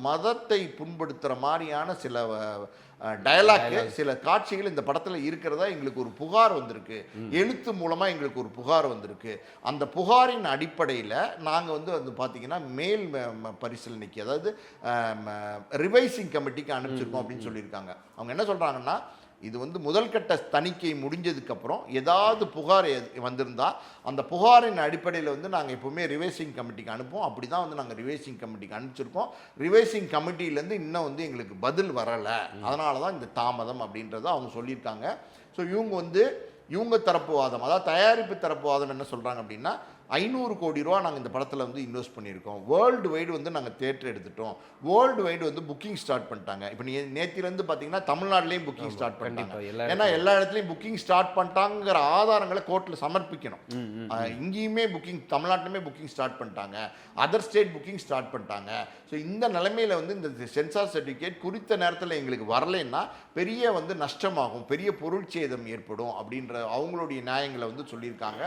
மதத்தை புண்படுத்துகிற மாதிரியான சில டயலாக்கு சில காட்சிகள் இந்த படத்தில் இருக்கிறதா எங்களுக்கு ஒரு புகார் வந்திருக்கு. எழுத்து மூலமாக எங்களுக்கு ஒரு புகார் வந்திருக்கு. அந்த புகாரின் அடிப்படையில் நாங்கள் வந்து பார்த்தீங்கன்னா மேல் பரிசீலனைக்கு, அதாவது ரிவைசிங் கமிட்டிக்கு அனுப்பிச்சிருக்கோம் அப்படின்னு சொல்லியிருக்காங்க. அவங்க என்ன சொல்கிறாங்கன்னா, இது வந்து முதல் கட்ட தணிக்கை முடிஞ்சதுக்கப்புறம் ஏதாவது புகார் வந்திருந்தால் அந்த புகாரின் அடிப்படையில் வந்து நாங்கள் எப்போவுமே ரிவைசிங் கமிட்டிக்கு அனுப்புவோம். அப்படி தான் வந்து நாங்கள் ரிவைசிங் கமிட்டிக்கு அனுப்பிச்சிருக்கோம். ரிவைசிங் கமிட்டியிலேருந்து இன்னும் வந்து எங்களுக்கு பதில் வரலை, அதனால தான் இந்த தாமதம் அப்படின்றத அவங்க சொல்லியிருக்காங்க. ஸோ இவங்க தரப்பு வாதம், அதாவது தயாரிப்பு தரப்பு வாதம் என்ன சொல்கிறாங்க அப்படின்னா, 500 கோடி ரூபா நாங்கள் இந்த படத்தில் வந்து இன்வெஸ்ட் பண்ணியிருக்கோம். வேர்ல்டு வைடு வந்து நாங்கள் தேட்டர் எடுத்துட்டோம். வேர்ல்டு வைடு வந்து புக்கிங் ஸ்டார்ட் பண்ணிட்டாங்க. இப்போ நேத்திலேருந்து பார்த்தீங்கன்னா தமிழ்நாட்டிலையும் புக்கிங் ஸ்டார்ட் பண்ணிட்டாங்க. ஏன்னா எல்லா இடத்துலையும் புக்கிங் ஸ்டார்ட் பண்ணிட்டாங்கிற ஆதாரங்களை கோர்ட்டில் சமர்ப்பிக்கணும். இங்கேயுமே தமிழ்நாட்டிலுமே புக்கிங் ஸ்டார்ட் பண்ணிட்டாங்க, அதர் ஸ்டேட் புக்கிங் ஸ்டார்ட் பண்ணிட்டாங்க. ஸோ இந்த நிலைமையில் வந்து இந்த சென்சார் சர்டிஃபிகேட் குறித்த நேரத்தில் எங்களுக்கு வரலைன்னா பெரிய வந்து நஷ்டமாகும், பெரிய பொருள் சேதம் ஏற்படும் அப்படின்ற அவங்களுடைய நியாயங்களை வந்து சொல்லியிருக்காங்க.